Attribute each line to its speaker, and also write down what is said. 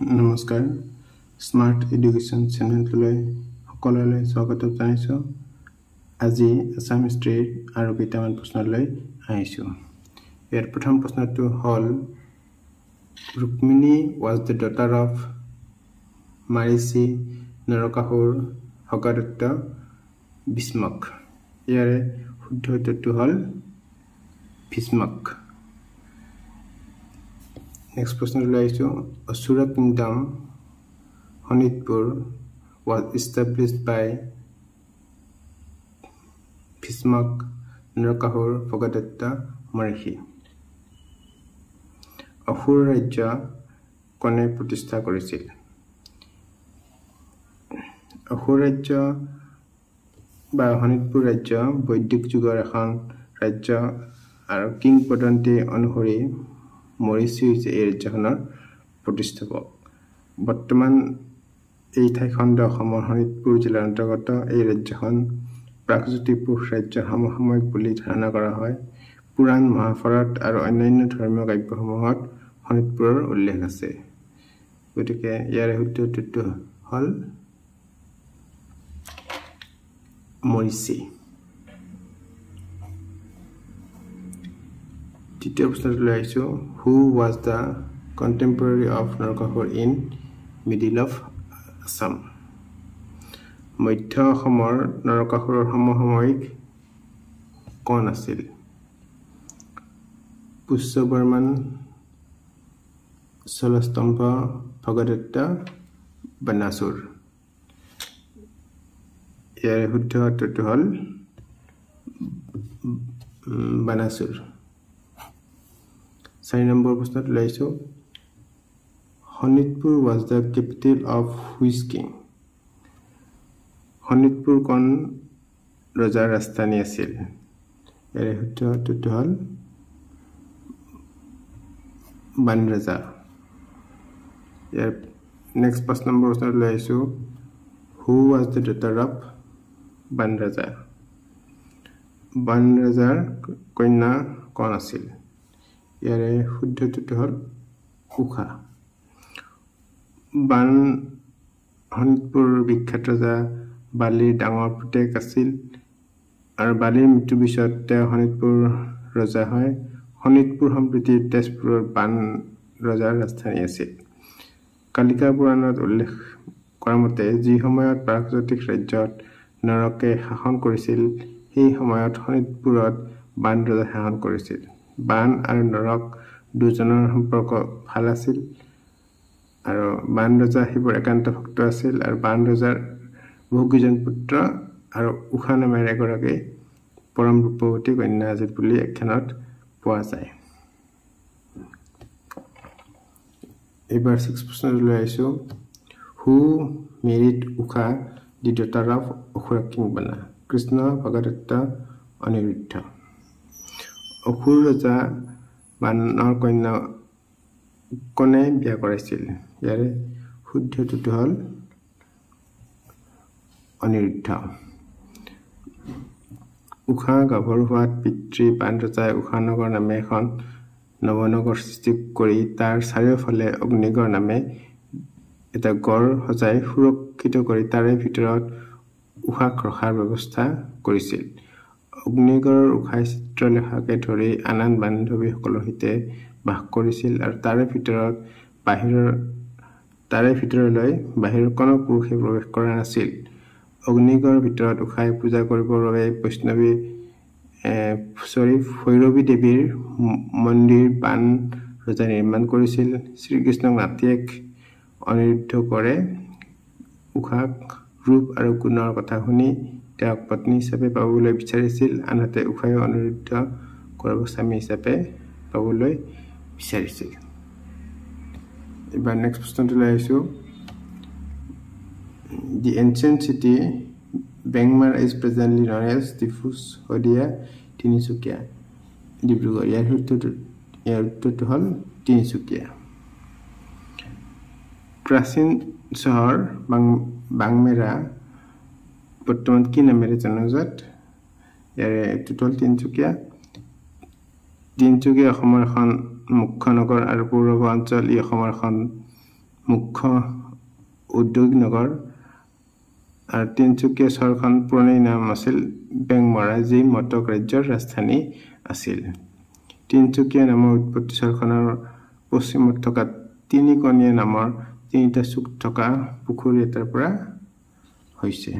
Speaker 1: নমস্কাৰ smart education চেনেলটোলৈ সকলোলৈ স্বাগত জনাইছোঁ। আজি আছাম ষ্ট্ৰীট আৰু কেইটামান প্ৰশ্নলৈ আহিছোঁ। ইয়াৰ প্ৰথম প্ৰশ্নটো হ'ল Rukmini was the daughter of Marichi Narakasura Bhagadatta Bhishmaka. ইয়াৰে শুদ্ধ উত্তৰটো হ'ল Bhishmak. Next question is Asura Kingdom, Honitpur, was established by Bhismak, Narakahur, Bhagadatta, Marishi. Asura Rajya kone pratishtha korisil. Asura Rajya ba Honitpur Rajya Vaidik Jugar ekhon Rajya aru King Podante অনুসৰি মৰিচি হৈছে এই ৰাজ্যখনৰ প্ৰতিষ্ঠাপক। বৰ্তমান এই ঠাইখন অসমৰ শোণিতপুৰ জিলাৰ অন্তৰ্গত। এই ৰাজ্যখন প্ৰাগজ্যোতিপুৰ ৰাজ্যৰ সমসাময়িক বুলি ধাৰণা কৰা হয়। পুৰাণ, মহাভাৰত আৰু অন্যান্য ধৰ্মীয় কাব্যসমূহত শোণিতপুৰৰ উল্লেখ আছে। গতিকে ইয়াৰে শুদ্ধ উত্তৰটো হ'ল মৰিচি। দ্বিতীয় প্ৰশ্নটোলৈ আহিছোঁ who was the contemporary of Narakasur in middle of Assam. মধ্য অসমৰ নৰকাসুৰৰ সমসাময়িক কোন আছিল? পুষ্যবৰ্মান, স্থলস্তম্ভ, ভগদত্ত, বানাসুৰ। ইয়াৰ শুদ্ধ উত্তৰটো হ'ল বানাসুৰ। 4 নম্বৰ প্ৰশ্নত লৈছো Sonitpur was the capital of which king. Sonitpur কোন ৰজাৰ ৰাজধানী আছিল? ইয়াৰ শুদ্ধ উত্তৰটো হ'ল বান ৰজা। ইয়াৰ নেক্সট 5 নম্বৰ প্ৰশ্নত লৈছো হু ৱাজ দ্য ডটাৰ অফ বান ৰজা। বান ৰজাৰ কন্যা কোন আছিল? ইয়াৰে শুদ্ধ উত্তৰটো হ'ল উষা। বান শোণিতপুৰ বিখ্যাত ৰজা বালিৰ ডাঙৰ পুতেক আছিল আৰু বালিৰ মৃত্যুৰ পিছত তেওঁ শোণিতপুৰ ৰজা হয়। শোণিতপুৰ সম্প্ৰতি তেজপুৰৰ বান ৰজাৰ ৰাজধানী আছিল। কালিকা পুৰাণত উল্লেখ কৰা মতে যি সময়ত প্ৰাগজ্যোতিক ৰাজ্যত নৰকে শাসন কৰিছিল সেই সময়ত শোণিতপুৰত বান ৰজাই শাসন কৰিছিল। বান আৰু নৰক দুজনৰ সম্পৰ্ক ভাল আছিল আৰু বান ৰজা শিৱৰ একান্ত ভক্ত আছিল আৰু বান ৰজাৰ বহুকেইজন পুত্ৰ আৰু উষা নামেৰে এগৰাকী পৰম ৰূপৱতী কন্যা আছিল বুলি আখ্যানত পোৱা যায়। এইবাৰ 6 প্ৰশ্নলৈ আহিছো who married Usha the daughter of asura king Bana. Krishna, Bhagadatta, Aniruddha. অসুৰ ৰজা বানৰ কন্যা কোনে বিয়া কৰাইছিল? ইয়াৰে শুদ্ধ উত্তৰটো হ'ল অনিৰুদ্ধ। উষা গাভৰু হোৱাত পিতৃ বান ৰজাই উষানগৰ নামে এখন নৱনগৰ সৃষ্টি কৰি তাৰ চাৰিওফালে অগ্নিগড় নামে এটা গড় সজাই সুৰক্ষিত কৰি তাৰে ভিতৰত উষাক ৰখাৰ ব্যৱস্থা কৰিছিল। অগ্নিগড়ৰ উষাই চিত্ৰলেখাকে ধৰি আন আন বান্ধৱীসকলৰ সৈতে বাস কৰিছিল আৰু তাৰে ভিতৰলৈ বাহিৰৰ কোনো পুৰুষে প্ৰৱেশ কৰা নাছিল। অগ্নিগড়ৰ ভিতৰত উষাই পূজা কৰিবৰ বাবে ভৈৰৱী দেৱীৰ মন্দিৰ বান ৰজাই নিৰ্মাণ কৰিছিল। শ্ৰীকৃষ্ণক নাতিয়েক অনিৰুদ্ধ কৰে উষাক ৰূপ আৰু গুণৰ কথা শুনি তেওঁক পত্নী হিচাপে পাবলৈ বিচাৰিছিল। আনহাতে উষাই অনিৰুদ্ধ গৌৰৱক স্বামী হিচাপে পাবলৈ বিচাৰিছিল। এবাৰ নেক্সট প্ৰশ্নটোলৈ আহিছো the ancient city Bengmara is presently known as Diphu Sadiya Tinsukia Dibrugarh. ইয়াৰ উত্তৰটো হ'ল তিনিচুকীয়া। প্ৰাচীন চহৰ বাংমেৰা বৰ্তমান কি নামেৰে জনাজাত? ইয়াৰে উত্তৰটো হ'ল তিনিচুকীয়া। তিনিচুকীয়া অসমৰ এখন মুখ্য নগৰ আৰু পৌৰসভা অঞ্চল। ই অসমৰ এখন মুখ্য ঔদ্যোগিক নগৰ। আৰু তিনিচুকীয়া চহৰখন পুৰণি নাম আছিল বেংমৰা, যি মটক ৰাজ্যৰ ৰাজধানী আছিল। তিনিচুকীয়া নামৰ উৎপত্তি চহৰখনৰ পশ্চিমত থকা তিনিকণীয়া নামৰ তিনিটা চুক থকা পুখুৰী এটাৰ পৰা হৈছে।